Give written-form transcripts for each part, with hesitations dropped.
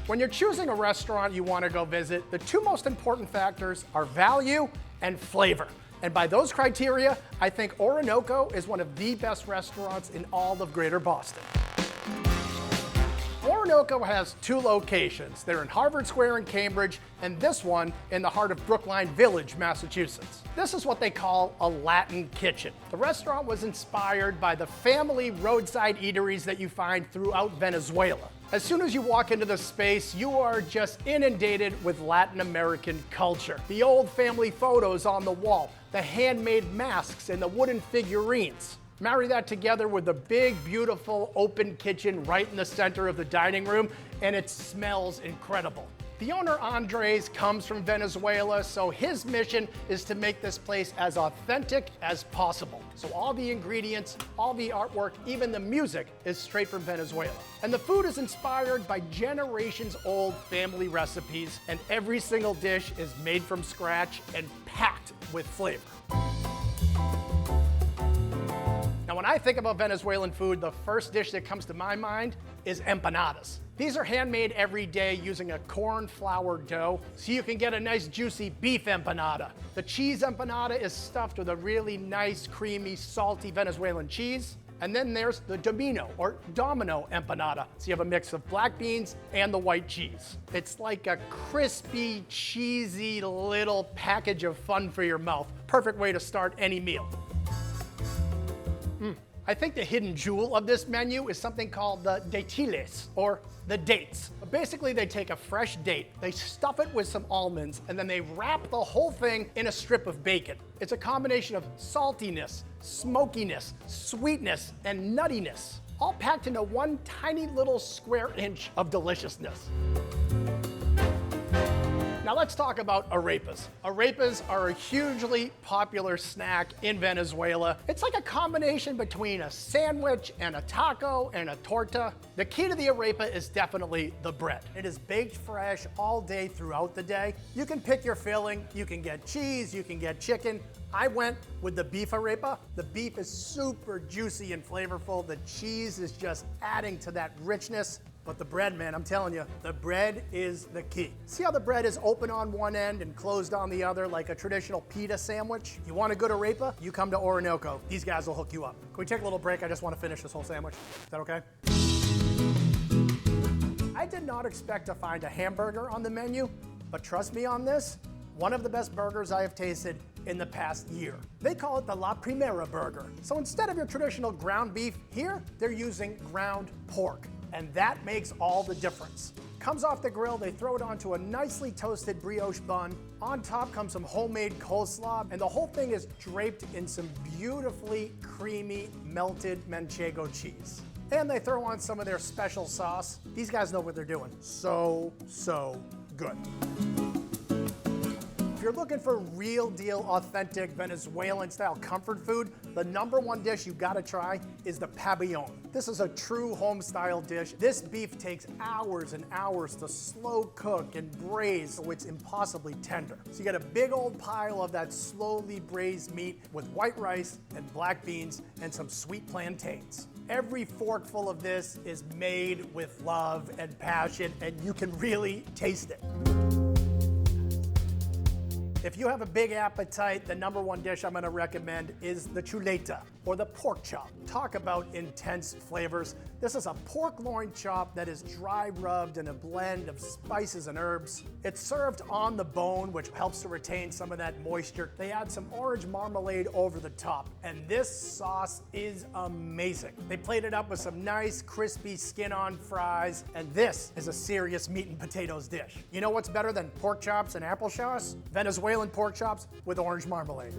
When you're choosing a restaurant you want to go visit, the two most important factors are value and flavor. And by those criteria, I think Orinoco is one of the best restaurants in all of Greater Boston. Orinoco has two locations. They're in Harvard Square in Cambridge, and this one in the heart of Brookline Village, Massachusetts. This is what they call a Latin kitchen. The restaurant was inspired by the family roadside eateries that you find throughout Venezuela. As soon as you walk into the space, you are just inundated with Latin American culture. The old family photos on the wall, the handmade masks and the wooden figurines. Marry that together with the big, beautiful, open kitchen right in the center of the dining room, and it smells incredible. The owner, Andres, comes from Venezuela, so his mission is to make this place as authentic as possible. So all the ingredients, all the artwork, even the music is straight from Venezuela. And the food is inspired by generations-old family recipes, and every single dish is made from scratch and packed with flavor. Now, when I think about Venezuelan food, the first dish that comes to my mind is empanadas. These are handmade every day using a corn flour dough, so you can get a nice juicy beef empanada. The cheese empanada is stuffed with a really nice, creamy, salty Venezuelan cheese. And then there's the domino or domino empanada. So you have a mix of black beans and the white cheese. It's like a crispy, cheesy little package of fun for your mouth. Perfect way to start any meal. I think the hidden jewel of this menu is something called the datiles, or the dates. Basically, they take a fresh date, they stuff it with some almonds, and then they wrap the whole thing in a strip of bacon. It's a combination of saltiness, smokiness, sweetness, and nuttiness, all packed into one tiny little square inch of deliciousness. Now let's talk about arepas. Arepas are a hugely popular snack in Venezuela. It's like a combination between a sandwich and a taco and a torta. The key to the arepa is definitely the bread. It is baked fresh all day throughout the day. You can pick your filling. You can get cheese, you can get chicken. I went with the beef arepa. The beef is super juicy and flavorful. The cheese is just adding to that richness. But the bread, man, I'm telling you, the bread is the key. See how the bread is open on one end and closed on the other like a traditional pita sandwich? You want a good arepa? You come to Orinoco. These guys will hook you up. Can we take a little break? I just want to finish this whole sandwich. Is that okay? I did not expect to find a hamburger on the menu, but trust me on this, one of the best burgers I have tasted in the past year. They call it the La Primera Burger. So instead of your traditional ground beef, here they're using ground pork. And that makes all the difference. Comes off the grill, they throw it onto a nicely toasted brioche bun. On top comes some homemade coleslaw, and the whole thing is draped in some beautifully creamy melted manchego cheese. And they throw on some of their special sauce. These guys know what they're doing. So good. If you're looking for real deal, authentic Venezuelan style comfort food, the #1 dish you gotta try is the Pabon. This is a true home style dish. This beef takes hours and hours to slow cook and braise so it's impossibly tender. So you get a big old pile of that slowly braised meat with white rice and black beans and some sweet plantains. Every forkful of this is made with love and passion, and you can really taste it. If you have a big appetite, the #1 dish I'm gonna recommend is the chuleta, or the pork chop. Talk about intense flavors. This is a pork loin chop that is dry rubbed in a blend of spices and herbs. It's served on the bone, which helps to retain some of that moisture. They add some orange marmalade over the top, and this sauce is amazing. They plate it up with some nice, crispy skin-on fries, and this is a serious meat and potatoes dish. You know what's better than pork chops and applesauce? Venezuelan pork chops with orange marmalade.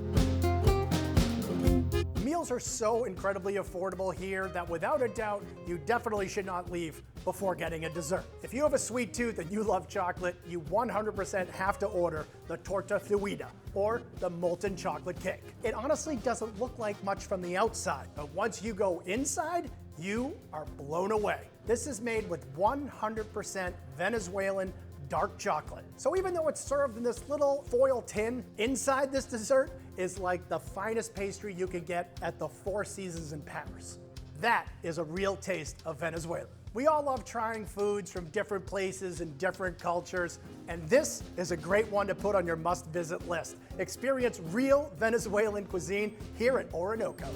Meals are so incredibly affordable here that without a doubt, you definitely should not leave before getting a dessert. If you have a sweet tooth and you love chocolate, you 100% have to order the torta fluida, or the molten chocolate cake. It honestly doesn't look like much from the outside, but once you go inside, you are blown away. This is made with 100% Venezuelan dark chocolate. So even though it's served in this little foil tin, inside this dessert is like the finest pastry you could get at the Four Seasons in Paris. That is a real taste of Venezuela. We all love trying foods from different places and different cultures, and this is a great one to put on your must-visit list. Experience real Venezuelan cuisine here at Orinoco.